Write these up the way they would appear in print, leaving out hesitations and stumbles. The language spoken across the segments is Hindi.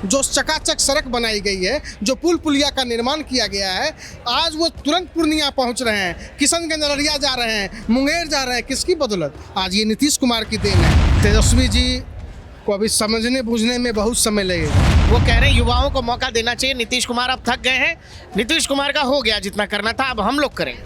जो चकाचक सड़क बनाई गई है, जो पुल पुलिया का निर्माण किया गया है, आज वो तुरंत पूर्णिया पहुंच रहे हैं, किशनगंज अररिया जा रहे हैं, मुंगेर जा रहे हैं। किसकी बदौलत? आज ये नीतीश कुमार की देन है। तेजस्वी जी को अभी समझने बूझने में बहुत समय लगेगा। वो कह रहे हैं युवाओं को मौका देना चाहिए। नीतीश कुमार अब थक गए हैं, नीतीश कुमार का हो गया जितना करना था, अब हम लोग करें।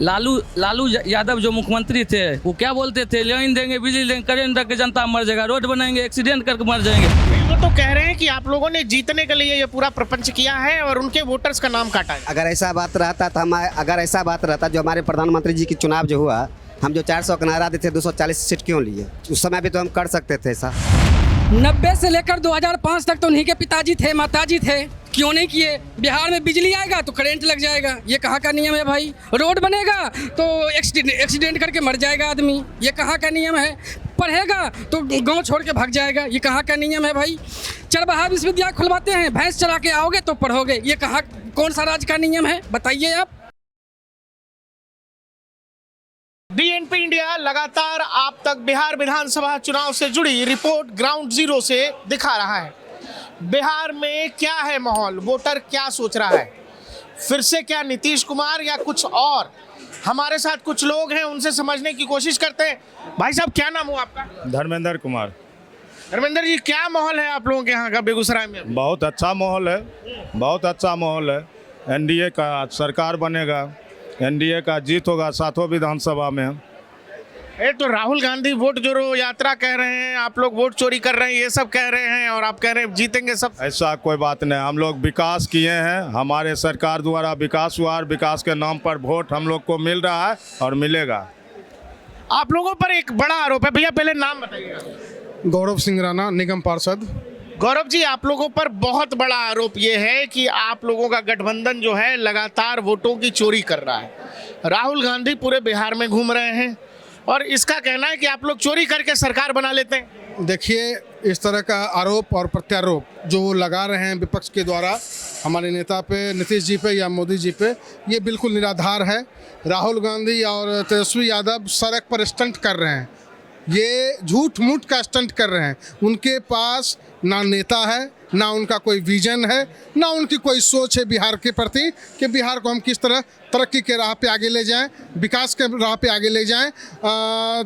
लालू यादव जो मुख्यमंत्री थे वो क्या बोलते थे, लाइन देंगे, बिजली देंगे, करेंट रख के जनता मर जाएगा, रोड बनाएंगे, एक्सीडेंट करके मर जाएंगे। वो तो कह रहे हैं कि आप लोगों ने जीतने के लिए ये पूरा प्रपंच किया है और उनके वोटर्स का नाम काटा है। अगर ऐसा बात रहता तो अगर ऐसा बात रहता जो हमारे प्रधानमंत्री जी की चुनाव जो हुआ, हम जो 400 का नारा देते 240 सीट क्यों लिए? उस समय भी तो हम कर सकते थे ऐसा। 90 से लेकर 2005 तक तो उन्हीं के पिताजी थे, माताजी थे, क्यों नहीं किए? बिहार में बिजली आएगा तो करंट लग जाएगा, ये कहाँ का नियम है भाई? रोड बनेगा तो एक्सीडेंट करके मर जाएगा आदमी, ये कहाँ का नियम है? पढ़ेगा तो गांव छोड़ के भाग जाएगा, ये कहाँ का नियम है भाई? चरबहा विश्वविद्यालय खुलवाते हैं, भैंस चला के आओगे तो पढ़ोगे, ये कहाँ कौन सा राज्य का नियम है? बताइए आप। DNP इंडिया लगातार आप तक बिहार विधानसभा चुनाव से जुड़ी रिपोर्ट ग्राउंड जीरो से दिखा रहा है। बिहार में क्या है माहौल, वोटर क्या सोच रहा है, फिर से क्या नीतीश कुमार या कुछ और? हमारे साथ कुछ लोग हैं, उनसे समझने की कोशिश करते हैं। भाई साहब, क्या नाम हुआ आपका? धर्मेंद्र कुमार। धर्मेंद्र जी, क्या माहौल है आप लोगों के यहाँ का बेगूसराय में? बहुत अच्छा माहौल है, बहुत अच्छा माहौल है। NDA का सरकार बनेगा, NDA का जीत होगा 7 विधानसभा में। ये तो राहुल गांधी वोट जोड़ो यात्रा कह रहे हैं, आप लोग वोट चोरी कर रहे हैं, ये सब कह रहे हैं, और आप कह रहे हैं जीतेंगे सब। ऐसा कोई बात नहीं, हम लोग विकास किए हैं, हमारे सरकार द्वारा विकास हुआ, विकास के नाम पर वोट हम लोग को मिल रहा है और मिलेगा। आप लोगों पर एक बड़ा आरोप है, भैया पहले नाम बताइएगा। गौरव सिंह राणा, निगम पार्षद। गौरव जी, आप लोगों पर बहुत बड़ा आरोप ये है कि आप लोगों का गठबंधन जो है लगातार वोटों की चोरी कर रहा है। राहुल गांधी पूरे बिहार में घूम रहे हैं और इसका कहना है कि आप लोग चोरी करके सरकार बना लेते हैं। देखिए, इस तरह का आरोप और प्रत्यारोप जो वो लगा रहे हैं विपक्ष के द्वारा हमारे नेता पे, नीतीश जी पे या मोदी जी पे, ये बिल्कुल निराधार है। राहुल गांधी और तेजस्वी यादव सड़क पर स्टंट कर रहे हैं, ये झूठ मूठ का स्टंट कर रहे हैं। उनके पास ना नेता है, ना उनका कोई विजन है, ना उनकी कोई सोच है बिहार के प्रति कि बिहार को हम किस तरह तरक्की के राह पे आगे ले जाएं, विकास के राह पे आगे ले जाएं।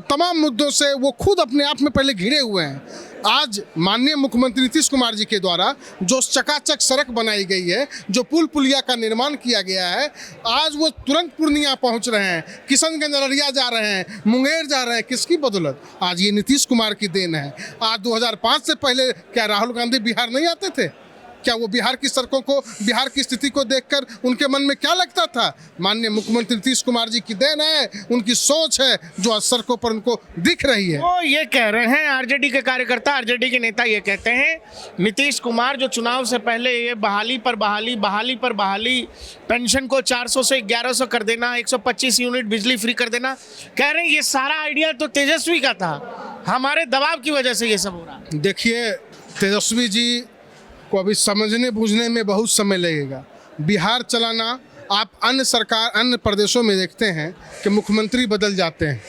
तमाम मुद्दों से वो खुद अपने आप में पहले घिरे हुए हैं। आज माननीय मुख्यमंत्री नीतीश कुमार जी के द्वारा जो चकाचक सड़क बनाई गई है, जो पुल पुलिया का निर्माण किया गया है, आज वो तुरंत पूर्णिया पहुंच रहे हैं, किशनगंज अररिया जा रहे हैं, मुंगेर जा रहे हैं। किसकी बदौलत? आज ये नीतीश कुमार की देन है। आज 2005 से पहले क्या राहुल गांधी बिहार नहीं आते थे? क्या वो बिहार की सड़कों को, बिहार की स्थिति को देखकर उनके मन में क्या लगता था? माननीय मुख्यमंत्री नीतीश कुमार जी की देन है, उनकी सोच है जो आज सड़कों पर उनको दिख रही है। वो ये कह रहे हैं, आरजेडी के कार्यकर्ता, आरजेडी के नेता ये कहते हैं, नीतीश कुमार जो चुनाव से पहले ये बहाली पर बहाली, पेंशन को 400 से 1100 कर देना, 125 यूनिट बिजली फ्री कर देना, कह रहे हैं ये सारा आइडिया तो तेजस्वी का था, हमारे दबाव की वजह से ये सब हो रहा है। देखिए, तेजस्वी जी को अभी समझने बूझने में बहुत समय लगेगा। बिहार चलाना, आप अन्य प्रदेशों में देखते हैं कि मुख्यमंत्री बदल जाते हैं,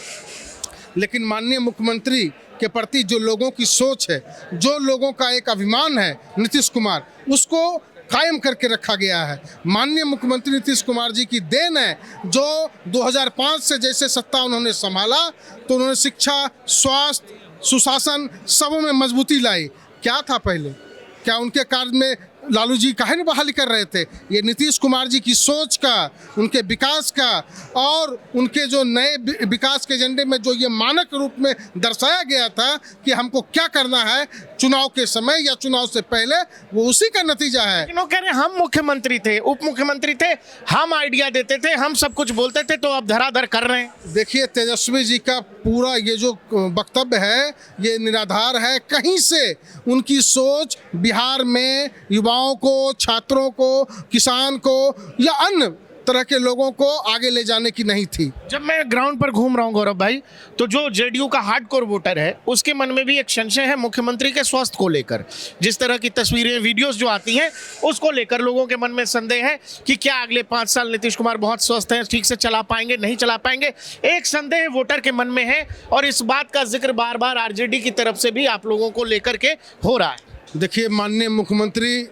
लेकिन माननीय मुख्यमंत्री के प्रति जो लोगों की सोच है, जो लोगों का एक अभिमान है नीतीश कुमार, उसको कायम करके रखा गया है। माननीय मुख्यमंत्री नीतीश कुमार जी की देन है जो 2005 से जैसे सत्ता उन्होंने संभाला तो उन्होंने शिक्षा, स्वास्थ्य, सुशासन सबों में मजबूती लाई। क्या था पहले? क्या उनके कार्य में लालू जी काहे न बहाली कर रहे थे? ये नीतीश कुमार जी की सोच का, उनके विकास का और उनके जो नए विकास के एजेंडे में जो ये मानक रूप में दर्शाया गया था कि हमको क्या करना है चुनाव के समय या चुनाव से पहले, वो उसी का नतीजा है। लेकिन वो कह रहे हैं हम मुख्यमंत्री थे, उप मुख्यमंत्री थे, हम आइडिया देते थे, हम सब कुछ बोलते थे, तो अब धराधर कर रहे हैं। देखिए, तेजस्वी जी का पूरा ये जो वक्तव्य है ये निराधार है। कहीं से उनकी सोच बिहार में युवाओं को, छात्रों को, किसान को या अन्य तरह के लोगों को आगे ले जाने की नहीं थी। जब मैं ग्राउंड पर घूम रहा हूँ गौरव भाई, तो जो जेडीयू का हार्डकोर वोटर है उसके मन में भी एक संशय है मुख्यमंत्री के स्वास्थ्य को लेकर। जिस तरह की तस्वीरें, वीडियोस जो आती हैं उसको लेकर लोगों के मन में संदेह है कि क्या अगले 5 साल नीतीश कुमार बहुत स्वस्थ हैं, ठीक से चला पाएंगे, नहीं चला पाएंगे। एक संदेह वोटर के मन में है और इस बात का जिक्र बार बार आरजेडी की तरफ से भी आप लोगों को लेकर के हो रहा है। देखिए, माननीय मुख्यमंत्री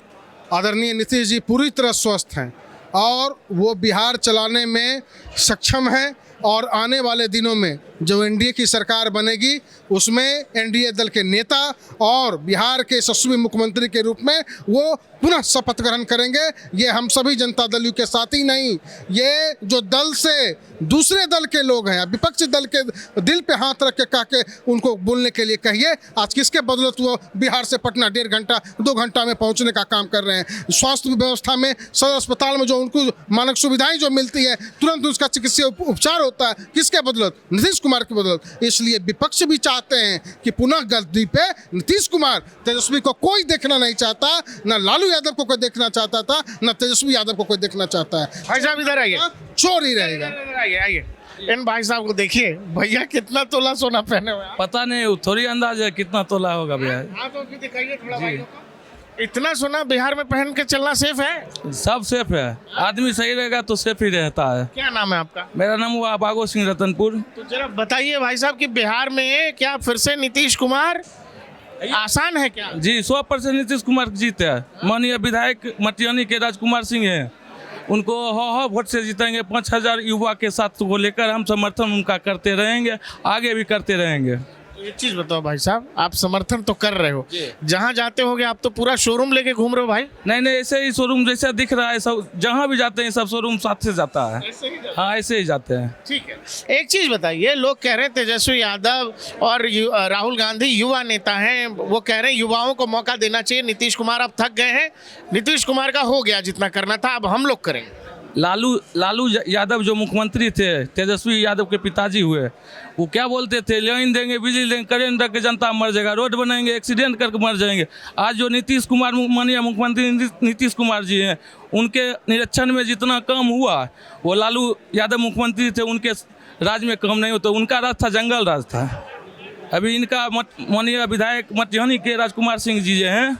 आदरणीय नीतीश जी पूरी तरह स्वस्थ हैं और वो बिहार चलाने में सक्षम हैं और आने वाले दिनों में जो एनडीए की सरकार बनेगी उसमें एनडीए दल के नेता और बिहार के यशस्वी मुख्यमंत्री के रूप में वो पुनः शपथ ग्रहण करेंगे। ये हम सभी जनता दल यू के साथ ही नहीं, ये जो दल से दूसरे दल के लोग हैं, विपक्षी दल के दिल पे हाथ रख के कह के उनको बोलने के लिए कहिए। आज किसके बदौलत वो बिहार से पटना 1.5 घंटा 2 घंटा में पहुंचने का काम कर रहे हैं। स्वास्थ्य व्यवस्था में सदर अस्पताल में जो उनको मानक सुविधाएं जो मिलती है, तुरंत उसका चिकित्सीय उपचार होता है, किसके बदौलत? नीतीश कुमार की बदौलत। इसलिए विपक्ष भी चाहते हैं कि पुनः गद्दी पे नीतीश कुमार, तेजस्वी को कोई देखना नहीं चाहता, न लालू यादव को कोई देखना चाहता था, न तेजस्वी यादव को कोई देखना चाहता है। भाई साहब इधर आइए, चोर ही रहेगा। आइए इन भाई साहब को देखिए, भैया कितना तोला सोना पहने हुए हैं। पता नहीं, थोड़ी अंदाज है कितना तोला होगा भैया। हाँ तो दिखाइए थोड़ा भाई को। इतना सोना बिहार में पहन के चलना सेफ है? सब सेफ है, आदमी सही रहेगा तो सेफ ही रहता है। क्या नाम है आपका? मेरा नाम हुआ बागो सिंह रतनपुर। तो जरा बताइए भाई साहब कि बिहार में क्या फिर से नीतीश कुमार आसान है क्या? जी 100% नीतीश कुमार जीते हैं। माननीय विधायक मटियानी के राजकुमार सिंह हैं, उनको हो वोट से जीतेंगे। 5000 युवा के साथ को लेकर हम समर्थन उनका करते रहेंगे, आगे भी करते रहेंगे। एक चीज बताओ भाई साहब, आप समर्थन तो कर रहे हो, जहाँ जाते होगे आप तो पूरा शोरूम लेके घूम रहे हो भाई? नहीं, ऐसे ही शोरूम जैसा दिख रहा है, सब जहाँ भी जाते हैं सब शोरूम साथ से जाता है। हाँ, ऐसे ही जाते हैं। ठीक है। एक चीज बताइए, लोग कह रहे हैं तेजस्वी यादव और राहुल गांधी युवा नेता हैं, वो कह रहे हैं युवाओं को मौका देना चाहिए। नीतीश कुमार अब थक गए हैं, नीतीश कुमार का हो गया जितना करना था, अब हम लोग करेंगे। लालू यादव जो मुख्यमंत्री थे, तेजस्वी यादव के पिताजी हुए, वो क्या बोलते थे, लाइन देंगे, बिजली देंगे, करेंट रख के जनता मर जाएगा, रोड बनाएंगे, एक्सीडेंट करके मर जाएंगे। आज जो नीतीश कुमार माननीय मुख्यमंत्री नीतीश कुमार जी हैं, उनके निरीक्षण में जितना काम हुआ, वो लालू यादव मुख्यमंत्री थे उनके राज में काम नहीं होता। उनका राज था जंगल राज था। अभी इनका माननीय विधायक मटियानी के राजकुमार सिंह जी जो हैं,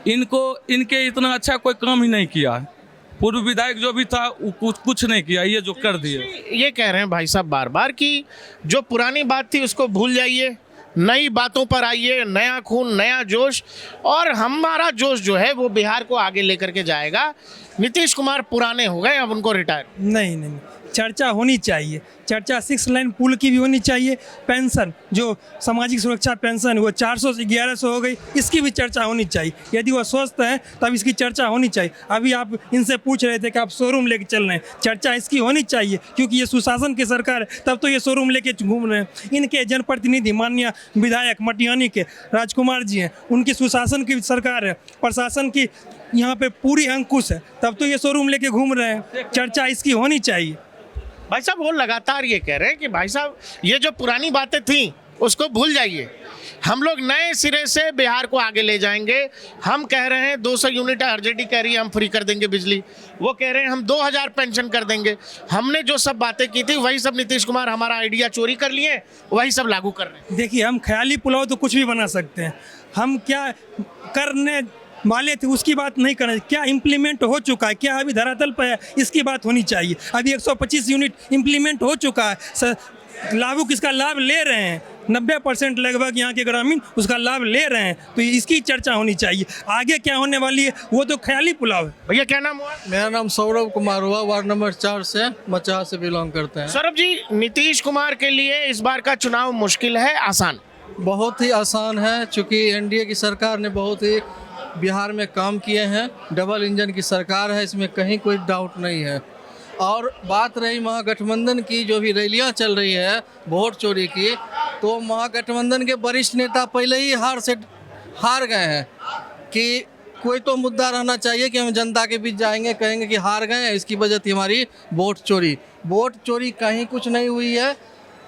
इनके इतना अच्छा कोई काम ही नहीं किया। पूर्व विधायक जो भी था वो कुछ नहीं किया, ये जो कर दिए। ये कह रहे हैं भाई साहब बार बार कि जो पुरानी बात थी उसको भूल जाइए, नई बातों पर आइए, नया खून, नया जोश, और हमारा जोश जो है वो बिहार को आगे लेकर के जाएगा। नीतीश कुमार पुराने हो गए, अब उनको रिटायर। नहीं, चर्चा होनी चाहिए। चर्चा 6 लाइन पुल की भी होनी चाहिए। पेंशन, जो सामाजिक सुरक्षा पेंशन वो 400 से 1100 हो गई, इसकी भी चर्चा होनी चाहिए। यदि वो स्वस्थ है तब इसकी चर्चा होनी चाहिए। अभी आप इनसे पूछ रहे थे कि आप शोरूम लेके चल रहे हैं, चर्चा इसकी होनी चाहिए क्योंकि ये सुशासन की सरकार है, तब तो ये शोरूम लेके घूम रहे हैं। इनके जनप्रतिनिधि माननीय विधायक मटियानी के राजकुमार जी हैं, उनकी सुशासन की सरकार है, प्रशासन की यहाँ पे पूरी अंकुश है, तब तो ये शोरूम लेके घूम रहे हैं। चर्चा इसकी होनी चाहिए। भाई साहब वो लगातार ये कह रहे हैं कि भाई साहब ये जो पुरानी बातें थी उसको भूल जाइए, हम लोग नए सिरे से बिहार को आगे ले जाएंगे। हम कह रहे हैं 200 यूनिट आरजेडी कह रही है हम फ्री कर देंगे बिजली, वो कह रहे हैं हम 2000 पेंशन कर देंगे। हमने जो सब बातें की थी वही सब नीतीश कुमार हमारा आइडिया चोरी कर लिए, वही सब लागू कर रहे हैं। देखिए, हम ख्याली पुलाव तो कुछ भी बना सकते हैं, हम क्या करने वाले थे उसकी बात नहीं करना, क्या इम्प्लीमेंट हो चुका है, क्या अभी धरातल पर है, इसकी बात होनी चाहिए। अभी 125 यूनिट इम्प्लीमेंट हो चुका है, लाभुक इसका लाभ ले रहे हैं, 90% लगभग यहाँ के ग्रामीण उसका लाभ ले रहे हैं, तो इसकी चर्चा होनी चाहिए। आगे क्या होने वाली है वो तो ख्याली पुलाव है। भैया क्या नाम हुआ? मेरा नाम सौरभ कुमार हुआ, वार्ड नंबर 4 से मचाहा से बिलोंग करते हैं। सौरभ जी, नीतीश कुमार के लिए इस बार का चुनाव मुश्किल है आसान? बहुत ही आसान है, चूँकि एनडीए की सरकार ने बहुत ही बिहार में काम किए हैं। डबल इंजन की सरकार है, इसमें कहीं कोई डाउट नहीं है। और बात रही महागठबंधन की, जो भी रैलियां चल रही है वोट चोरी की, तो महागठबंधन के वरिष्ठ नेता पहले ही हार गए हैं कि कोई तो मुद्दा रहना चाहिए कि हम जनता के बीच जाएंगे, कहेंगे कि हार गए हैं, इसकी वजह थी हमारी वोट चोरी कहीं कुछ नहीं हुई है।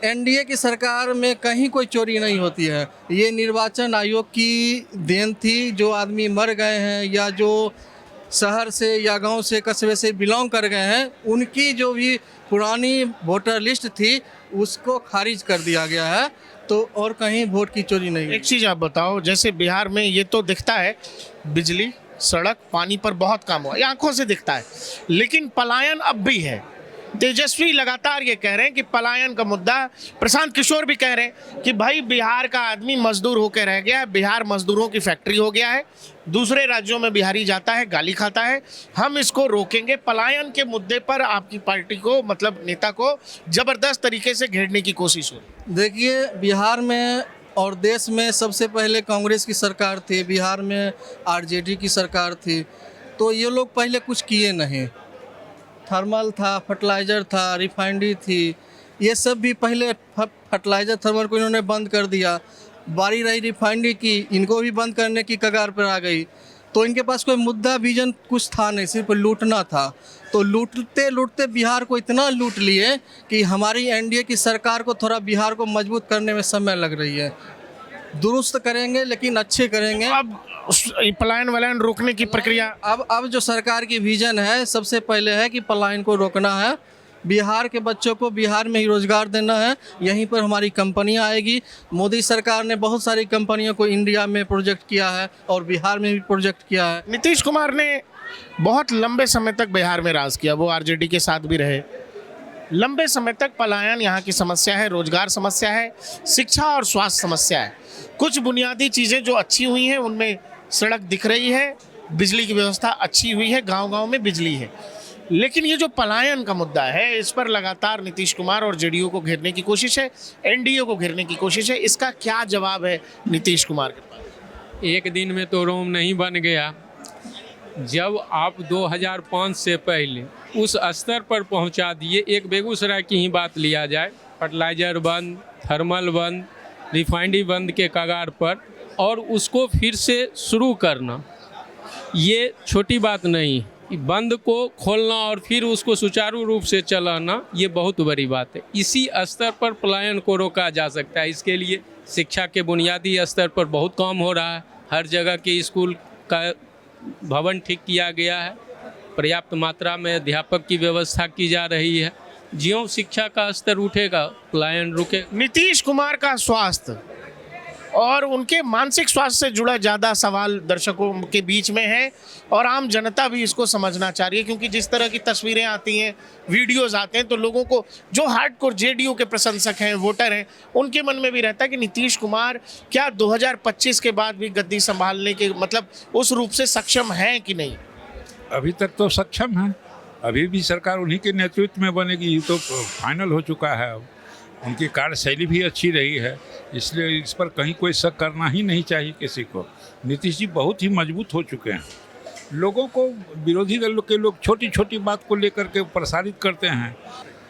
एनडीए की सरकार में कहीं कोई चोरी नहीं होती है। ये निर्वाचन आयोग की देन थी। जो आदमी मर गए हैं या जो शहर से या गांव से कस्बे से बिलोंग कर गए हैं, उनकी जो भी पुरानी वोटर लिस्ट थी उसको खारिज कर दिया गया है, तो और कहीं वोट की चोरी नहीं। एक चीज़ आप बताओ, जैसे बिहार में ये तो दिखता है बिजली, सड़क, पानी पर बहुत काम हुआ, ये आंखों से दिखता है, लेकिन पलायन अब भी है। तेजस्वी लगातार ये कह रहे हैं कि पलायन का मुद्दा, प्रशांत किशोर भी कह रहे हैं कि भाई बिहार का आदमी मजदूर होकर रह गया है, बिहार मजदूरों की फैक्ट्री हो गया है, दूसरे राज्यों में बिहारी जाता है गाली खाता है, हम इसको रोकेंगे। पलायन के मुद्दे पर आपकी पार्टी को, मतलब नेता को जबरदस्त तरीके से घेरने की कोशिश हो रही है। देखिए, बिहार में और देश में सबसे पहले कांग्रेस की सरकार थी, बिहार में आरजेडी की सरकार थी, तो ये लोग पहले कुछ किए नहीं। थर्मल था, फर्टिलाइज़र था, रिफाइनरी थी, ये सब भी पहले फर्टिलाइज़र थर्मल को इन्होंने बंद कर दिया। बारी रही रिफाइनरी की, इनको भी बंद करने की कगार पर आ गई। तो इनके पास कोई मुद्दा विजन कुछ था नहीं, सिर्फ लूटना था। तो लूटते लूटते बिहार को इतना लूट लिए कि हमारी एनडीए की सरकार को थोड़ा बिहार को मजबूत करने में समय लग रही है। दुरुस्त करेंगे लेकिन अच्छे करेंगे। अब पलायन वलायन रोकने की प्रक्रिया, अब जो सरकार की विजन है, सबसे पहले है कि पलायन को रोकना है, बिहार के बच्चों को बिहार में ही रोजगार देना है, यहीं पर हमारी कंपनियां आएगी। मोदी सरकार ने बहुत सारी कंपनियों को इंडिया में प्रोजेक्ट किया है और बिहार में भी प्रोजेक्ट किया है। नीतीश कुमार ने बहुत लंबे समय तक बिहार में राज किया, वो आरजेडी के साथ भी रहे। लंबे समय तक पलायन यहाँ की समस्या है, रोजगार समस्या है, शिक्षा और स्वास्थ्य समस्या है। कुछ बुनियादी चीज़ें जो अच्छी हुई हैं उनमें सड़क दिख रही है, बिजली की व्यवस्था अच्छी हुई है, गांव-गांव में बिजली है। लेकिन ये जो पलायन का मुद्दा है, इस पर लगातार नीतीश कुमार और जेडीयू को घेरने की कोशिश है, एनडीए को घेरने की कोशिश है। इसका क्या जवाब है नीतीश कुमार के पास? एक दिन में तो रोम नहीं बन गया। जब आप 2005 से पहले उस स्तर पर पहुंचा दिए, एक बेगूसराय की ही बात लिया जाए, फर्टिलाइज़र बंद, थर्मल बंद, रिफाइनरी बंद के कगार पर, और उसको फिर से शुरू करना ये छोटी बात नहीं। बंद को खोलना और फिर उसको सुचारू रूप से चलाना ये बहुत बड़ी बात है। इसी स्तर पर पलायन को रोका जा सकता है। इसके लिए शिक्षा के बुनियादी स्तर पर बहुत काम हो रहा है। हर जगह के स्कूल का भवन ठीक किया गया है, पर्याप्त मात्रा में अध्यापक की व्यवस्था की जा रही है। ज्यों शिक्षा का स्तर उठेगा, पलायन रुके। नीतीश कुमार का स्वास्थ्य और उनके मानसिक स्वास्थ्य से जुड़ा ज़्यादा सवाल दर्शकों के बीच में है और आम जनता भी इसको समझना चाह रही है, क्योंकि जिस तरह की तस्वीरें आती हैं, वीडियोस आते हैं, तो लोगों को, जो हार्डकोर जेडीयू के प्रशंसक हैं, वोटर हैं, उनके मन में भी रहता है कि नीतीश कुमार क्या 2025 के बाद भी गद्दी संभालने के, मतलब उस रूप से सक्षम हैं कि नहीं? अभी तक तो सक्षम है, अभी भी सरकार उन्हीं के नेतृत्व में बनेगी, ये तो फाइनल हो चुका है। उनकी कार्यशैली भी अच्छी रही है, इसलिए इस पर कहीं कोई शक करना ही नहीं चाहिए किसी को। नीतीश जी बहुत ही मजबूत हो चुके हैं। लोगों को, विरोधी दल के लोग छोटी छोटी बात को लेकर के प्रसारित करते हैं।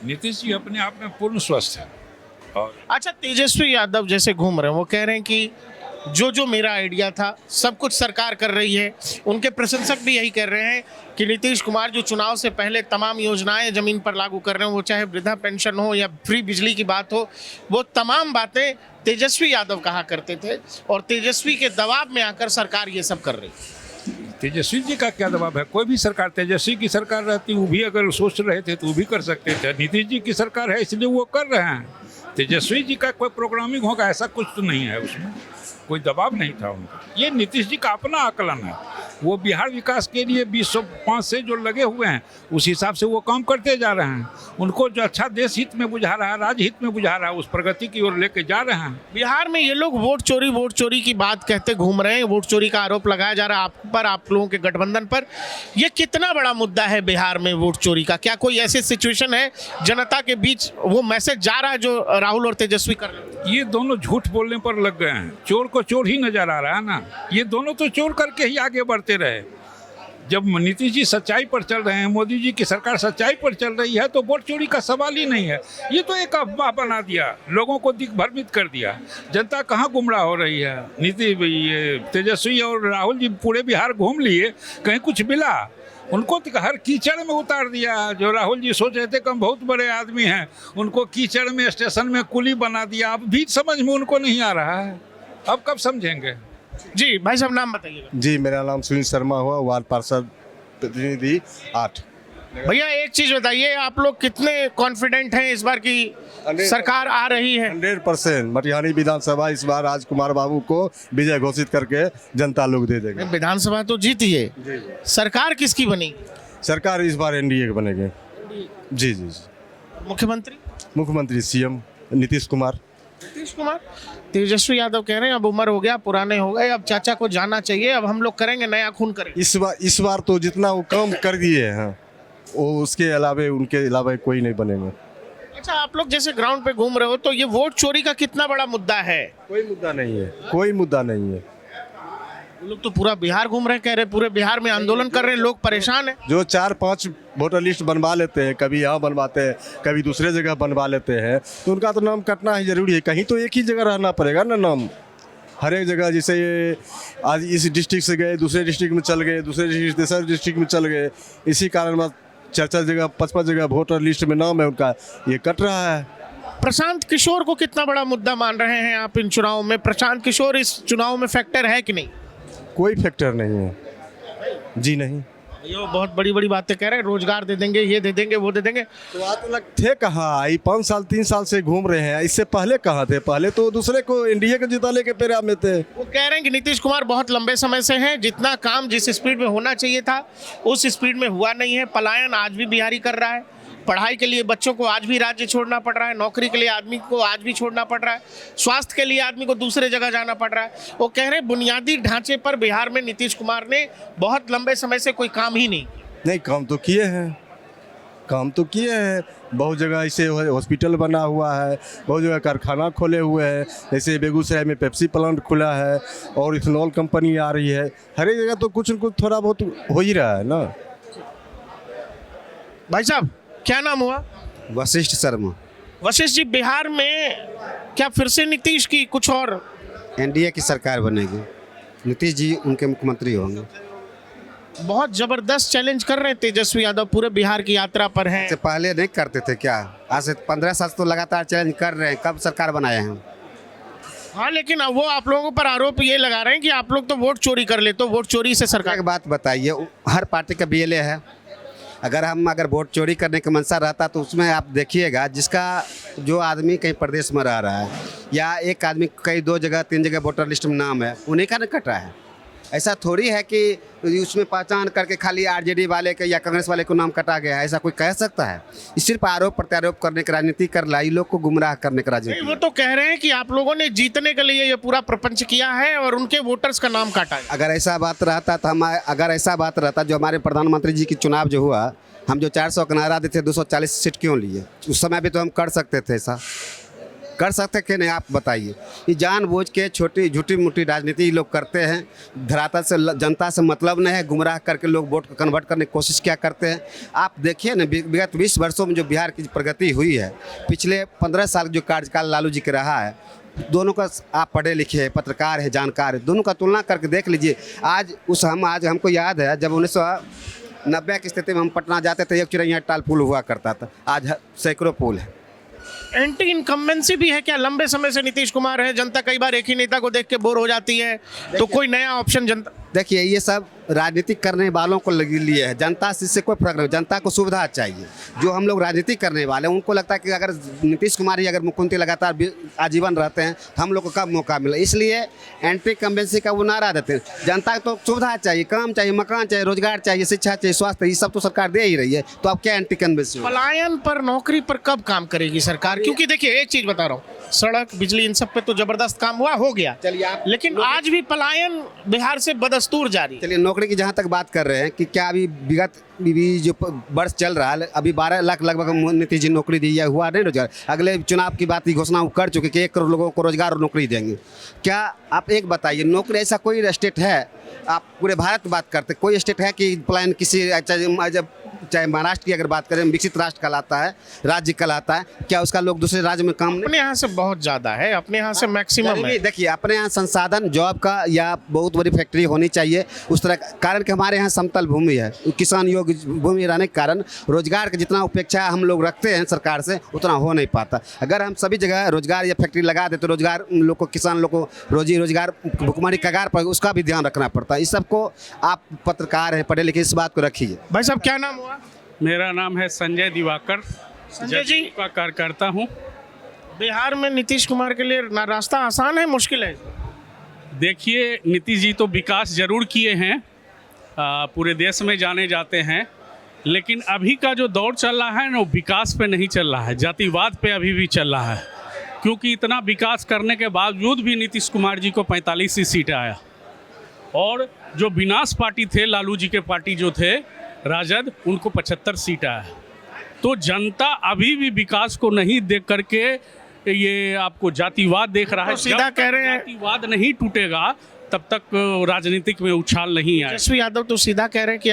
नीतीश जी अपने आप में पूर्ण स्वस्थ है। और अच्छा, तेजस्वी यादव जैसे घूम रहे हैं, वो कह रहे हैं कि जो मेरा आइडिया था सब कुछ सरकार कर रही है। उनके प्रशंसक भी यही कह रहे हैं कि नीतीश कुमार जो चुनाव से पहले तमाम योजनाएं ज़मीन पर लागू कर रहे हैं, वो चाहे वृद्धा पेंशन हो या फ्री बिजली की बात हो, वो तमाम बातें तेजस्वी यादव कहा करते थे और तेजस्वी के दबाव में आकर सरकार ये सब कर रही है। तेजस्वी जी का क्या दबाव है? कोई भी सरकार, तेजस्वी की सरकार रहती, वो भी अगर सोच रहे थे तो वो भी कर सकते थे। नीतीश जी की सरकार है इसलिए वो कर रहे हैं। तेजस्वी जी का कोई प्रोग्रामिंग होगा ऐसा कुछ तो नहीं है, उसमें कोई दबाव नहीं था उनका। ये नीतीश जी का अपना आकलन है। वो बिहार विकास के लिए 2005 से जो लगे हुए हैं, उस हिसाब से वो काम करते जा रहे हैं। उनको जो अच्छा देश हित में बुझा रहा है, राज्य हित में बुझा रहा है, उस प्रगति की ओर लेके जा रहे हैं। बिहार में ये लोग वोट चोरी की बात कहते घूम रहे हैं, वोट चोरी का आरोप लगाया जा रहा है आप पर, आप लोगों के गठबंधन पर। ये कितना बड़ा मुद्दा है बिहार में वोट चोरी का? क्या कोई ऐसी सिचुएशन है जनता के बीच, वो मैसेज जा रहा है जो राहुल और तेजस्वी कर रहे हैं? ये दोनों झूठ बोलने पर लग गए हैं। चोर को चोर ही नजर आ रहा है ना। ये दोनों तो चोर करके ही आगे बढ़ते रहे। जब नीतीश जी सच्चाई पर चल रहे हैं, मोदी जी की सरकार सच्चाई पर चल रही है, तो वोट चोरी का सवाल ही नहीं है। ये तो एक अफवाह बना दिया, लोगों को दिग्भ्रमित कर दिया। जनता कहाँ गुमराह हो रही है? तेजस्वी और राहुल जी पूरे बिहार घूम लिए, कहीं कुछ मिला? उनको हर कीचड़ में उतार दिया। जो राहुल जी सोच रहे थे कि हम बहुत बड़े आदमी हैं, उनको कीचड़ में, स्टेशन में कुली बना दिया। अब भी समझ में उनको नहीं आ रहा है, अब कब समझेंगे? जी भाई साहब, नाम बताइएगा। जी, मेरा नाम सुनील शर्मा हुआ, वार्ड पार्षद प्रतिनिधि 8। भैया एक चीज बताइए, आप लोग कितने कॉन्फिडेंट हैं इस बार की सरकार आ रही है? 100% मटिहानी विधानसभा इस बार राजकुमार बाबू को विजय घोषित करके जनता लोग दे देंगे। विधानसभा तो जीती है, सरकार किसकी बनेगी? सरकार इस बार एनडीए की बनेगी। जी जी जी। मुख्यमंत्री मुख्यमंत्री सीएम नीतीश कुमार। नीतीश कुमार। तेजस्वी यादव कह रहे हैं अब उम्र हो गया, पुराने हो गए, अब चाचा को जाना चाहिए, अब हम लोग करेंगे, नया खून करेंगे। इस बार तो जितना वो काम कर दिए हैं वो उसके अलावे उनके अलावा कोई नहीं बनेगा। अच्छा, आप लोग जैसे ग्राउंड पे घूम रहे हो तो ये वोट चोरी का कितना बड़ा मुद्दा है? कोई मुद्दा नहीं है, कोई मुद्दा नहीं है। वो लोग तो पूरा बिहार घूम रहे हैं, कह रहे हैं पूरे बिहार में आंदोलन कर रहे हैं, लोग परेशान हैं। जो 4-5 वोटर लिस्ट बनवा लेते हैं, कभी यहाँ बनवाते हैं, कभी दूसरे जगह बनवा लेते हैं, तो उनका तो नाम कटना ही जरूरी है। कहीं तो एक ही जगह रहना पड़ेगा ना नाम, हर एक जगह। जैसे आज इस डिस्ट्रिक्ट से गए, दूसरे डिस्ट्रिक्ट में चल गए, दूसरे डिस्ट्रिक्ट तेसर डिस्ट्रिक्ट में चल गए, इसी कारण 4-4 जगह 5-5 जगह वोटर लिस्ट में नाम है उनका, ये कट रहा है। प्रशांत किशोर को कितना बड़ा मुद्दा मान रहे हैं आप इन चुनाव में? प्रशांत किशोर इस चुनाव में फैक्टर है कि नहीं? कोई फैक्टर नहीं है जी, नहीं। ये वो बहुत बड़ी बड़ी बातें कह रहे हैं, रोजगार दे देंगे, ये दे देंगे, वो दे देंगे। तो आज तक थे कहाँ? ये 5 साल 3 साल से घूम रहे हैं, इससे पहले कहाँ थे? पहले तो दूसरे को एनडीए को जिताने के पेरा में थे। वो कह रहे हैं कि नीतीश कुमार बहुत लंबे समय से हैं, जितना काम जिस स्पीड में होना चाहिए था उस स्पीड में हुआ नहीं है। पलायन आज भी बिहारी कर रहा है, पढ़ाई के लिए बच्चों को आज भी राज्य छोड़ना पड़ रहा है, नौकरी के लिए आदमी को आज भी छोड़ना पड़ रहा है, स्वास्थ्य के लिए आदमी को दूसरे जगह जाना पड़ रहा है। वो कह रहे हैं बुनियादी ढांचे पर बिहार में नीतीश कुमार ने बहुत लंबे समय से कोई काम ही नहीं। काम तो किए हैं, काम तो किए हैं। बहुत जगह ऐसे हॉस्पिटल बना हुआ है, बहुत जगह कारखाना खोले हुए हैं, जैसे बेगूसराय में पेप्सी प्लांट खुला है और इथेनॉल कंपनी आ रही है। हर एक जगह तो कुछ न कुछ थोड़ा बहुत हो ही रहा है ना। भाई साहब, क्या नाम हुआ? वशिष्ठ शर्मा। वशिष्ठ जी, बिहार में क्या फिर से नीतीश की कुछ और एनडीए की सरकार बनेगी, नीतीश जी उनके मुख्यमंत्री होंगे। बहुत जबरदस्त चैलेंज कर रहे हैं तेजस्वी यादव, पूरे बिहार की यात्रा पर हैं। इससे पहले नहीं करते थे क्या? आज से 15 साल तो लगातार चैलेंज कर रहे हैं, कब सरकार बनाए हैं? हाँ, लेकिन अब वो आप लोगों पर आरोप ये लगा रहे हैं कि आप लोग तो वोट चोरी कर लेते हो, वोट चोरी से सरकार। एक बात बताइए, हर पार्टी का बीएलए है। अगर वोट चोरी करने का मंशा रहता तो उसमें आप देखिएगा, जिसका जो आदमी कहीं प्रदेश में रह रहा है या एक आदमी कई 2 जगह 3 जगह वोटर लिस्ट में नाम है, उन्हीं का न कट रहा है। ऐसा थोड़ी है कि उसमें पहचान करके खाली आरजेडी वाले के या कांग्रेस वाले को नाम कटा गया है, ऐसा कोई कह सकता है? सिर्फ आरोप प्रत्यारोप करने की राजनीति कर लाई, लोग को गुमराह करने की राजनीति। वो तो कह रहे हैं कि आप लोगों ने जीतने के लिए ये पूरा प्रपंच किया है और उनके वोटर्स का नाम काटा है। अगर ऐसा बात रहता जो हमारे प्रधानमंत्री जी की चुनाव जो हुआ, हम जो 400 का नारा देते 240 सीट क्यों लिए? उस समय भी तो हम कर सकते थे, ऐसा कर सकते कि नहीं? आप बताइए। ये जानबूझ के छोटी झूठी मूठी राजनीति लोग करते हैं, धरातल से जनता से मतलब नहीं है, गुमराह करके लोग वोट को कन्वर्ट करने की कोशिश क्या करते हैं। आप देखिए ना, विगत 20 वर्षों में जो बिहार की प्रगति हुई है, पिछले 15 साल जो कार्यकाल लालू जी के रहा है, दोनों का आप पढ़े लिखे हैं, पत्रकार है, जानकार है, दोनों का तुलना करके देख लीजिए। आज हमको याद है जब 1990 की स्थिति में हम पटना जाते थे, एक चिड़ैया टाल पुल हुआ करता था, आज सैकड़ों पुल है। एंटी इनकम्बेंसी भी है क्या? लंबे समय से नीतीश कुमार है, जनता कई बार एक ही नेता को देख के बोर हो जाती है, तो कोई नया ऑप्शन जनता। देखिए, ये सब राजनीति करने वालों को लगी लिए है, जनता से इससे कोई फर्क नहीं। जनता को सुविधा चाहिए। जो हम लोग राजनीति करने वाले हैं उनको लगता है कि अगर नीतीश कुमार ही अगर मुख्यमंत्री लगातार आजीवन रहते हैं तो हम लोग को कब मौका मिला, इसलिए एंटी इनकम्बेंसी का वो नारा देते हैं। जनता को तो सुविधा चाहिए, काम चाहिए, मकान चाहिए, रोजगार चाहिए, शिक्षा चाहिए, स्वास्थ्य, ये सब तो सरकार दे ही रही है, तो अब क्या एंटी इनकम्बेंसी? पलायन पर, नौकरी पर कब काम करेगी सरकार? क्योंकि देखिए, एक चीज बता रहा हूँ, सड़क, बिजली, इन सब पे तो जबरदस्त काम हुआ, हो गया, चलिए आप, लेकिन आज भी पलायन बिहार से बदस्तूर जारी है। चलिए नौकरी की जहाँ तक बात कर रहे हैं कि क्या अभी विगत जो वर्ष चल रहा है, अभी 12 लाख लगभग नीतीश जी नौकरी दी है, हुआ नहीं रोजगार? अगले चुनाव की बात की घोषणा कर चुके कि 1 करोड़ लोगों को रोजगार और नौकरी देंगे। क्या आप एक बताइए, नौकरी ऐसा कोई स्टेट है, आप पूरे भारत की बात करते, कोई स्टेट है कि प्लान किसी चाहे महाराष्ट्र की अगर बात करें, विकसित राष्ट्र कहलाता है, राज्य कहलाता है, क्या उसका लोग दूसरे राज्य में काम? अपने यहाँ से बहुत ज़्यादा है, अपने यहाँ से मैक्सिमम है। देखिए, अपने यहाँ संसाधन जॉब का या बहुत बड़ी फैक्ट्री होनी चाहिए उस तरह, कारण कि हमारे यहाँ समतल भूमि है, किसान योग्य भूमि रहने के कारण रोजगार की जितना अपेक्षा हम लोग रखते हैं सरकार से, उतना हो नहीं पाता। अगर हम सभी जगह रोजगार या फैक्ट्री लगा दे तो रोजगार लोग को, किसान लोग को रोजी रोजगार भुखमरी कगार पर, उसका भी ध्यान रखना पड़ता है। इस सबको आप पत्रकार हैं, पढ़े लिखे, इस बात को रखिए। भाई साहब, क्या नाम हुआ? मेरा नाम है संजय दिवाकर। संजय जी का कार्यकर्ता हूँ। बिहार में नीतीश कुमार के लिए रास्ता आसान है, मुश्किल है? देखिए, नीतीश जी तो विकास जरूर किए हैं, पूरे देश में जाने जाते हैं, लेकिन अभी का जो दौर चल रहा है ना, वो विकास पे नहीं चल रहा है, जातिवाद पे अभी भी चल रहा है। क्योंकि इतना विकास करने के बावजूद भी नीतीश कुमार जी को 45 ही सीट आया, और जो विनाश पार्टी थे, लालू जी के पार्टी जो थे राजद, उनको 75 सीट आया। तो जनता अभी भी विकास को नहीं देख करके ये आपको जातिवाद देख रहा है। तो सीधा कह रहे हैं, जातिवाद नहीं टूटेगा तब तक राजनीतिक में उछाल नहीं आए। तेजस्वी यादव तो सीधा कह रहे हैं कि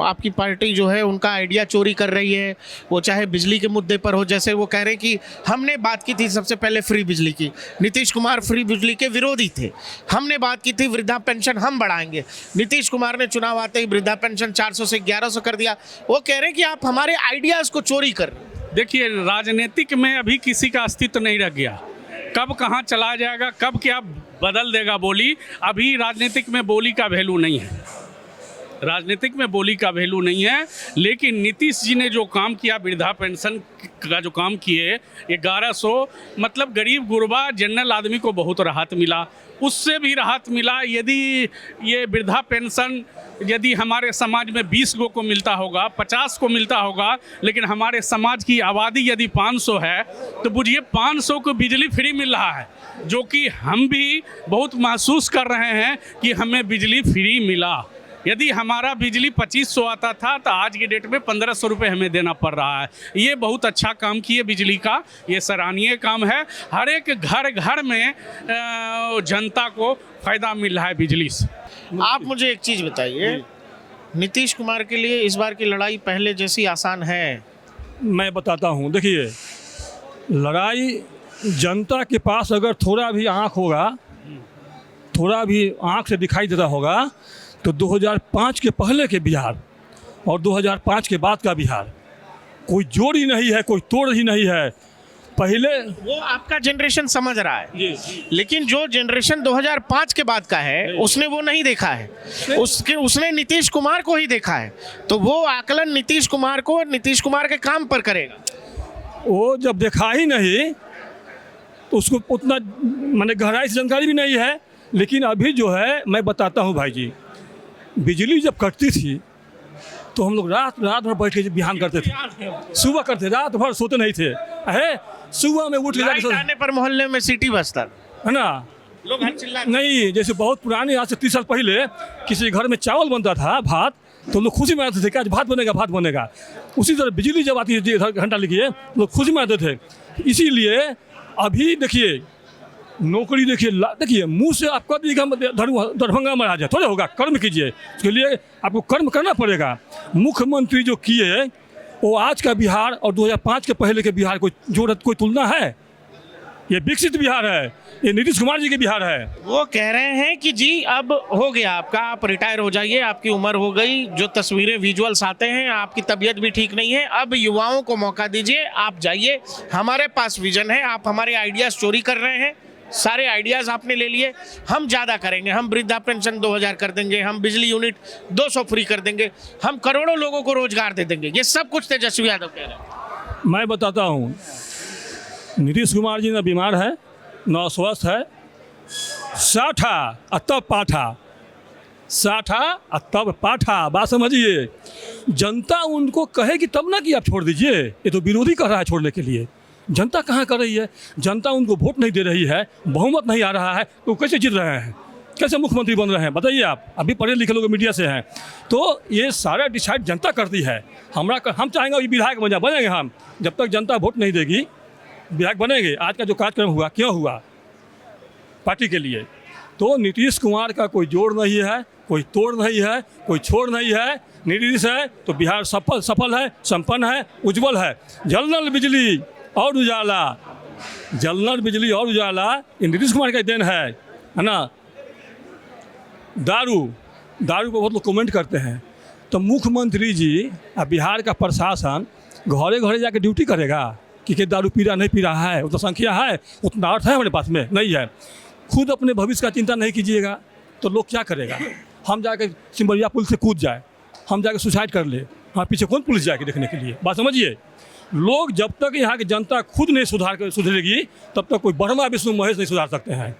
आपकी पार्टी जो है उनका आइडिया चोरी कर रही है, वो चाहे बिजली के मुद्दे पर हो। जैसे वो कह रहे हैं कि हमने बात की थी सबसे पहले फ्री बिजली की, नीतीश कुमार फ्री बिजली के विरोधी थे। हमने बात की थी वृद्धा पेंशन हम बढ़ाएंगे, नीतीश कुमार ने चुनाव आते ही वृद्धा पेंशन 400 से 1100 कर दिया। वो कह रहे हैं कि आप हमारे आइडियाज़ को चोरी कर रहे हैं। देखिए, राजनीतिक में अभी किसी का अस्तित्व नहीं रह गया। कब कहाँ चला जाएगा, कब क्या बदल देगा बोली, अभी राजनीतिक में बोली का वैल्यू नहीं है। राजनीतिक में बोली का वैल्यू नहीं है। लेकिन नीतीश जी ने जो काम किया, वृद्धा पेंशन का जो काम किए 1100, मतलब गरीब गुरबा जनरल आदमी को बहुत राहत मिला। उससे भी राहत मिला यदि ये वृद्धा पेंशन यदि हमारे समाज में 20 गो को मिलता होगा, 50 को मिलता होगा, लेकिन हमारे समाज की आबादी यदि 500 है तो बुझिए 500 को बिजली फ्री मिल रहा है, जो कि हम भी बहुत महसूस कर रहे हैं कि हमें बिजली फ्री मिला। यदि हमारा बिजली 2500 आता था तो आज की डेट में 1500 रुपये हमें देना पड़ रहा है। ये बहुत अच्छा काम किए बिजली का, ये सराहनीय काम है। हर एक घर घर में जनता को फ़ायदा मिल रहा है बिजली से। आप मुझे एक चीज़ बताइए, नीतीश कुमार के लिए इस बार की लड़ाई पहले जैसी आसान है? मैं बताता हूँ, देखिए, लड़ाई जनता के पास अगर थोड़ा भी आँख होगा, थोड़ा भी आँख से दिखाई देता होगा, तो 2005 के पहले के बिहार और 2005 के बाद का बिहार कोई जोड़ ही नहीं है, कोई तोड़ ही नहीं है। पहले वो आपका जनरेशन समझ रहा है, लेकिन जो जनरेशन 2005 के बाद का है उसने वो नहीं देखा है, उसने नीतीश कुमार को ही देखा है। तो वो आकलन नीतीश कुमार को नीतीश कुमार के काम पर करेगा। वो जब देखा ही नहीं तो उसको उतना माने गहराई से जानकारी भी नहीं है। लेकिन अभी जो है मैं बताता हूँ भाई जी, बिजली जब कटती थी तो हम लोग रात भर बैठ के बिहान करते थे, सुबह करते, रात भर सोते नहीं थे। है सुबह में उठ के आने पर मोहल्ले में सीटी बजता है ना, लोग चिल्लाते नहीं। जैसे बहुत पुराने, आज से 30 साल पहले किसी घर में चावल बनता था, भात, तो लोग खुशी में आते थे कि आज भात बनेगा, भात बनेगा। उसी तरह बिजली जब आती थी घंटा लिखिए, लोग खुशी में आते थे। इसीलिए अभी देखिए, नौकरी देखिए मुंह से आप कह दीजिएगा दरभंगा में आ जाए, थोड़ा होगा, कर्म कीजिए। उसके लिए आपको कर्म करना पड़ेगा। मुख्यमंत्री जो किए वो आज का बिहार और 2005 के पहले के बिहार कोई तुलना है? ये विकसित बिहार है, ये नीतीश कुमार जी के बिहार है। वो कह रहे हैं कि जी अब हो गया आपका, आप रिटायर हो जाइए, आपकी उम्र हो गई, जो तस्वीरें विजुअल्स आते हैं, आपकी तबीयत भी ठीक नहीं है, अब युवाओं को मौका दीजिए, आप जाइए, हमारे पास विजन है, आप हमारे आइडियाज़ चोरी कर रहे हैं, सारे आइडियाज़ आपने ले लिए, हम ज़्यादा करेंगे, हम वृद्धा पेंशन 2000 कर देंगे, हम बिजली यूनिट 200 फ्री कर देंगे, हम करोड़ों लोगों को रोजगार दे देंगे। ये सब कुछ तेजस्वी यादव कह रहे हैं। मैं बताता हूँ, नीतीश कुमार जी न बीमार है न स्वस्थ है, साठा तब पाठा, साठा तब पाठा, बात समझिए। जनता उनको कहेगी तब ना कि आप छोड़ दीजिए, ये तो विरोधी कर रहा है छोड़ने के लिए। जनता कहाँ कर रही है? जनता उनको वोट नहीं दे रही है, बहुमत नहीं आ रहा है, तो कैसे जीत रहे हैं, कैसे मुख्यमंत्री बन रहे हैं बताइए आप? अभी पढ़े लिखे लोग मीडिया से हैं, तो ये सारा डिसाइड जनता करती है। हम चाहेंगे ये विधायक बनेंगे हम, जब तक जनता वोट नहीं देगी विधायक बनेंगे। आज का जो कार्यक्रम हुआ क्यों हुआ? पार्टी के लिए। तो नीतीश कुमार का कोई जोड़ नहीं है, कोई तोड़ नहीं है, कोई छोड़ नहीं है। नीतीश है तो बिहार सफल है, संपन्न है, उज्जवल है। जल बिजली और उजाला, जलनल बिजली और उजाला ये नीतीश कुमार का देन है ना। दारू पर बहुत लोग कमेंट करते हैं, तो मुख्यमंत्री जी और बिहार का प्रशासन घरे घरे जाके ड्यूटी करेगा कि दारू पी रहा नहीं पी रहा है, उतना संख्या है, उतना अर्थ है हमारे पास में नहीं है। खुद अपने भविष्य का चिंता नहीं कीजिएगा तो लोग क्या करेगा? हम जाके सिमरिया पुल से कूद जाए, हम जाके सुसाइड कर ले, हाँ पीछे कौन पुलिस जाके देखने के लिए? बात समझिए। लोग जब तक यहाँ की जनता खुद नहीं सुधरेगी तब तक कोई ब्रह्मा विष्णु महेश नहीं सुधार सकते हैं,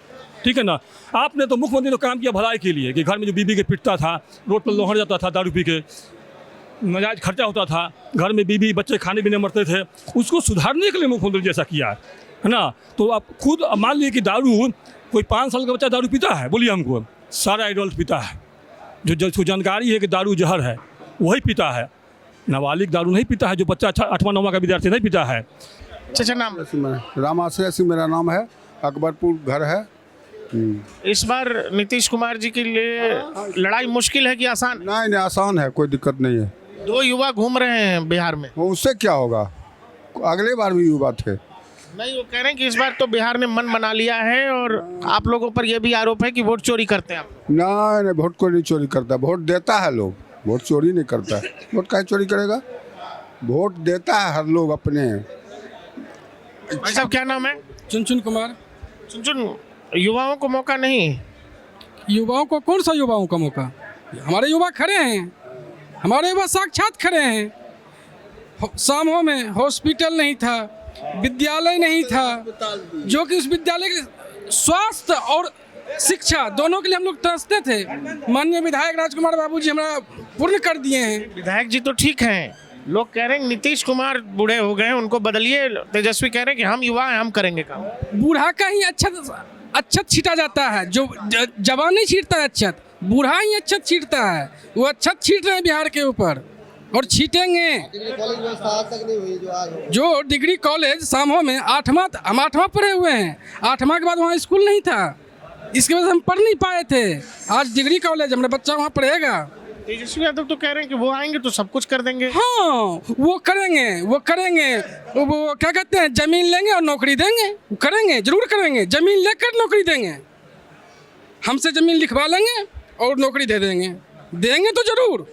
ठीक है ना। आपने तो मुख्यमंत्री तो काम किया भलाई के लिए कि घर में जो बीबी के पिटता था, रोड पर लोहड़ जाता था दारू पी के, नाजायज खर्चा होता था, घर में बीवी बच्चे खाने पीने मरते थे, उसको सुधारने के लिए मुख्यमंत्री जैसा किया है ना। तो आप खुद मान लीजिए कि दारू, कोई 5 साल का बच्चा दारू पीता है, बोलिए हमको, सारा एडल्ट पीता है। जो जिसको जानकारी है कि दारू जहर है वही पीता है, नाबालिग दारू नहीं पीता है, जो बच्चा 8वां 9वां का विद्यार्थी नहीं पीता है। अच्छा नाम रामाश्रय सिंह मेरा नाम है, अकबरपुर घर है। इस बार नीतीश कुमार जी के लिए लड़ाई मुश्किल है कि आसान? नहीं, आसान है, कोई दिक्कत नहीं है। 2 युवा घूम रहे हैं बिहार में, वो उससे क्या होगा, अगले बार भी युवा थे। नहीं, वो कह रहे हैं कि इस बार तो बिहार ने मन बना लिया है और आप लोगों पर यह भी आरोप है कि वोट चोरी करते हैं आप। नहीं, वोट को नहीं चोरी करता, वोट देता है लोग, वोट चोरी नहीं करता है। वोट काहे चोरी करेगा, वोट देता है हर लोग अपने। भाई साहब क्या नाम है? चुनचुन कुमार। चुनचुन, युवाओं को मौका नहीं? युवाओं को कौन सा युवाओं का मौका? हमारे युवा खड़े हैं, हमारे युवा साक्षात खड़े हैं। सामो में हॉस्पिटल नहीं था, विद्यालय नहीं था, जो कि उस विद्यालय के स्वास्थ्य और शिक्षा दोनों के लिए हम लोग तरसते थे। माननीय विधायक राजकुमार बाबू जी हमारा पूर्ण कर दिए हैं। विधायक जी तो ठीक हैं, लोग कह रहे हैं नीतीश कुमार बूढ़े हो गए हैं, उनको बदलिए। तेजस्वी कह रहे हैं कि हम युवा हैं, हम करेंगे काम। बूढ़ा का ही अच्छत छीटा जाता है, जो जवान नहीं छीटता है अच्छत, बूढ़ा ही अच्छत छीटता है। वो अच्छत छीट रहे हैं बिहार के ऊपर और छीटेंगे। जो डिग्री कॉलेज सामो में हम 8वां पढ़े हुए हैं, 8वां के बाद वहाँ स्कूल नहीं था, इसकी वजह से हम पढ़ नहीं पाए थे। आज डिग्री कॉलेज, हमारा बच्चा वहाँ पढ़ेगा। तेजस्वी यादव तो कह रहे हैं कि वो आएंगे तो सब कुछ कर देंगे। हाँ, वो करेंगे, वो क्या कहते हैं, जमीन लेंगे और नौकरी देंगे। वो करेंगे, जरूर करेंगे, जमीन लेकर नौकरी देंगे। हमसे जमीन लिखवा लेंगे और नौकरी दे देंगे तो जरूर।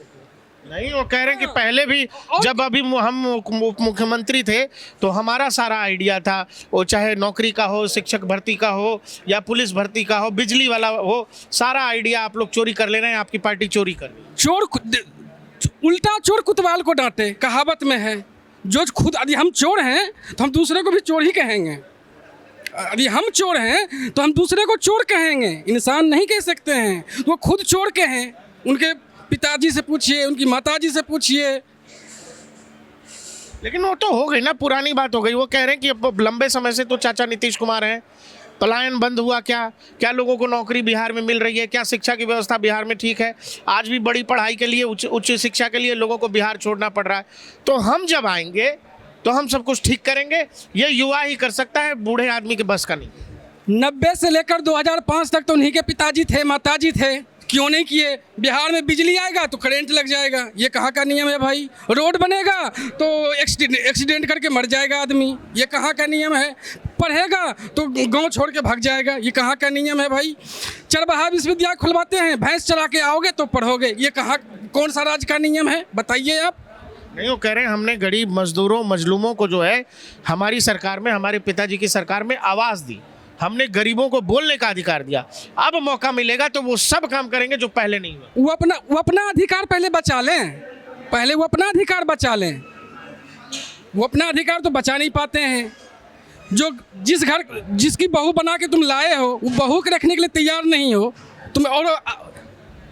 नहीं, वो कह रहे हैं कि पहले भी जब अभी हम मुख्यमंत्री थे तो हमारा सारा आइडिया था, वो चाहे नौकरी का हो, शिक्षक भर्ती का हो या पुलिस भर्ती का हो, बिजली वाला हो, सारा आइडिया आप लोग चोरी कर ले रहे हैं, आपकी पार्टी चोरी कर रही है। उल्टा चोर कुतवाल को डांटे, कहावत में है। जो खुद यदि हम चोर हैं तो हम दूसरे को भी चोर ही कहेंगे। यदि हम चोर हैं तो हम दूसरे को चोर कहेंगे, इंसान नहीं कह सकते हैं। वो खुद चोर के हैं, उनके पिताजी से पूछिए, उनकी माताजी से पूछिए। लेकिन वो तो हो गई ना, पुरानी बात हो गई। वो कह रहे हैं कि अब लंबे समय से तो चाचा नीतीश कुमार हैं, पलायन बंद हुआ क्या लोगों को नौकरी बिहार में मिल रही है, क्या शिक्षा की व्यवस्था बिहार में ठीक है? आज भी बड़ी पढ़ाई के लिए, उच्च शिक्षा के लिए लोगों को बिहार छोड़ना पड़ रहा है। तो हम जब आएंगे तो हम सब कुछ ठीक करेंगे, ये युवा ही कर सकता है, बूढ़े आदमी के बस का नहीं। 90 से लेकर 2005 तक तो उन्हीं के पिताजी थे, माताजी थे, क्यों नहीं किए? बिहार में बिजली आएगा तो करंट लग जाएगा, ये कहाँ का नियम है भाई? रोड बनेगा तो एक्सीडेंट करके मर जाएगा आदमी, ये कहाँ का नियम है? पढ़ेगा तो गांव छोड़ के भाग जाएगा, ये कहाँ का नियम है भाई? चरवाहा विश्वविद्यालय खुलवाते हैं, भैंस चरा के आओगे तो पढ़ोगे, ये कौन सा राज्य का नियम है, बताइए आप। नहीं, वो कह रहे हैं हमने गरीब मजदूरों मजलूमों को जो है हमारी सरकार में, हमारे पिताजी की सरकार में आवाज़ दी, हमने गरीबों को बोलने का अधिकार दिया। अब मौका मिलेगा तो वो सब काम करेंगे जो पहले नहीं हुआ। वो अपना अधिकार पहले बचा लें, पहले वो अपना अधिकार बचा लें। वो अपना अधिकार तो बचा नहीं पाते हैं। जो जिसकी बहू बना के तुम लाए हो, वो बहू के रखने के लिए तैयार नहीं हो, तुम और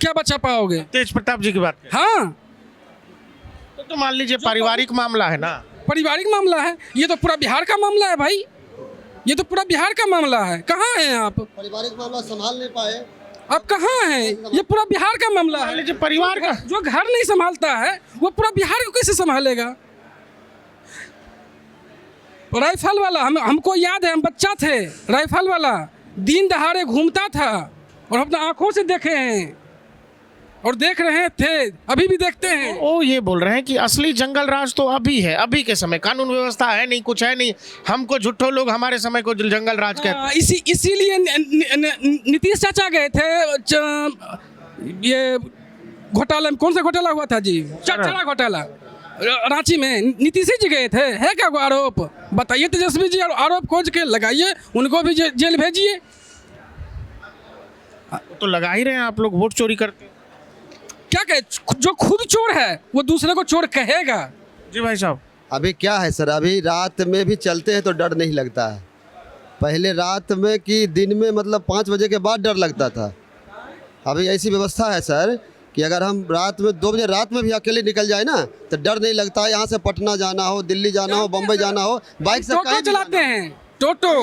क्या बचा पाओगे? तेज प्रताप जी की बात। हाँ, तो मान लीजिए पारिवारिक मामला है ना, पारिवारिक मामला है, ये तो पूरा बिहार का मामला है भाई, ये तो पूरा बिहार का मामला है। कहाँ हैं आप? पारिवारिक मामला संभाल नहीं पाए, आप कहाँ हैं? ये पूरा बिहार का मामला है। लीजिए परिवार का, जो घर नहीं संभालता है वो पूरा बिहार को कैसे संभालेगा? राइफल वाला, हमको याद है, हम बच्चा थे, राइफल वाला दिन दहाड़े घूमता था और अपने आंखों से देखे हैं और देख रहे थे, अभी भी देखते हैं। वो ये बोल रहे हैं कि असली जंगल राज तो अभी है, अभी के समय कानून व्यवस्था है नहीं, कुछ है नहीं, हमको झूठो लोग हमारे समय को जंगल राज कहते हैं। इसीलिए नीतीश चाचा गए थे ये घोटाला, कौन सा घोटाला हुआ था जी? चरचा घोटाला, रांची में नीतीश जी गए थे। है क्या वो आरोप? बताइए तेजस्वी जी, आरोप खोज के लगाइए, उनको भी जेल भेजिए। तो लगा ही रहे हैं आप लोग, वोट चोरी करते हैं। क्या कहे? जो खुद चोर है वो दूसरे को चोर कहेगा। जी भाई साहब, अभी क्या है सर, अभी रात में भी चलते हैं तो डर नहीं लगता है। पहले रात में कि दिन में, मतलब 5 बजे के बाद डर लगता था। अभी ऐसी व्यवस्था है सर कि अगर हम रात में 2 बजे रात में भी अकेले निकल जाए ना तो डर नहीं लगता है। यहाँ से पटना जाना हो, दिल्ली जाना हो, बम्बई जाना हो, बाइक से टोटो चलाते हैं, टोटो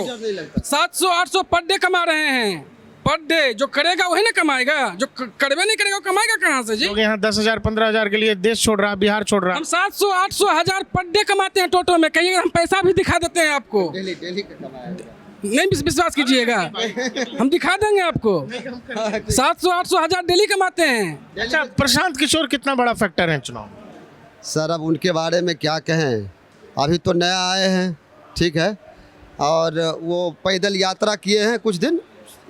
700-800 पर डे कमा रहे हैं, पर डे। जो करेगा वही ना कमाएगा, जो करवे नहीं करेगा वो कमाएगा कहाँ से जी? लोग यहाँ 10,000 15,000 के लिए देश छोड़ रहा, बिहार छोड़ रहा। हम 700-800 हज़ार पर डे कमाते हैं टोटो में। कहिए हम पैसा भी दिखा देते हैं आपको, नहीं विश्वास कीजिएगा, हम दिखा देंगे आपको। 700-800 हज़ार डेली कमाते हैं। अच्छा, प्रशांत किशोर कितना बड़ा फैक्टर है चुनाव? सर अब उनके बारे में क्या कहें, अभी तो नया आए हैं, ठीक है, और वो पैदल यात्रा किए हैं कुछ दिन,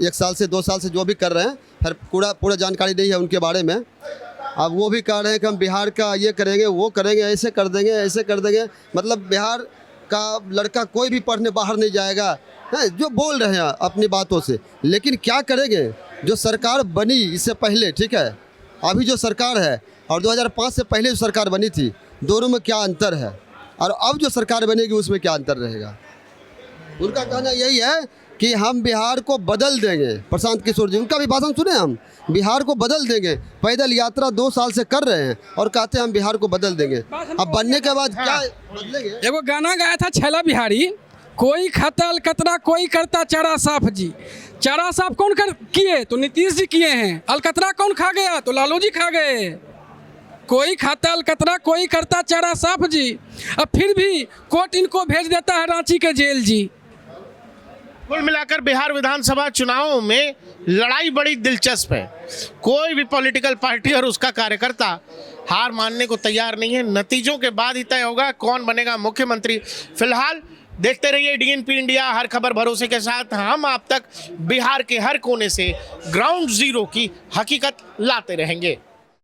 1 साल से 2 साल से जो भी कर रहे हैं, फिर पूरा जानकारी नहीं है उनके बारे में। अब वो भी कह रहे हैं कि हम बिहार का ये करेंगे, वो करेंगे, ऐसे कर देंगे, ऐसे कर देंगे। मतलब बिहार का लड़का कोई भी पढ़ने बाहर नहीं जाएगा, है जो बोल रहे हैं अपनी बातों से। लेकिन क्या करेंगे, जो सरकार बनी इससे पहले, ठीक है, अभी जो सरकार है और 2005 से पहले जो सरकार बनी थी, दोनों में क्या अंतर है, और अब जो सरकार बनेगी उसमें क्या अंतर रहेगा। उनका कहना यही है कि हम बिहार को बदल देंगे। प्रशांत किशोर जी, उनका भी भाषण सुने, हम बिहार को बदल देंगे। पैदल यात्रा 2 साल से कर रहे हैं और कहते हैं हम बिहार को बदल देंगे। अब बनने के बाद क्या बदलेंगे? एगो गाना गाया था छैला बिहारी, कोई खाता अलकतरा कोई करता चारा साफ जी। चारा साफ कौन किए? तो नीतीश जी किए हैं। अलकतरा कौन खा गया? तो लालू जी खा गए। कोई खाता अलकतरा कोई करता चारा साफ जी। अब फिर भी कोर्ट इनको भेज देता है रांची के जेल जी। कुल मिलाकर बिहार विधानसभा चुनावों में लड़ाई बड़ी दिलचस्प है। कोई भी पॉलिटिकल पार्टी और उसका कार्यकर्ता हार मानने को तैयार नहीं है। नतीजों के बाद ही तय होगा कौन बनेगा मुख्यमंत्री। फिलहाल देखते रहिए डीएनपी इंडिया, हर खबर भरोसे के साथ हम आप तक बिहार के हर कोने से ग्राउंड जीरो की हकीकत लाते रहेंगे।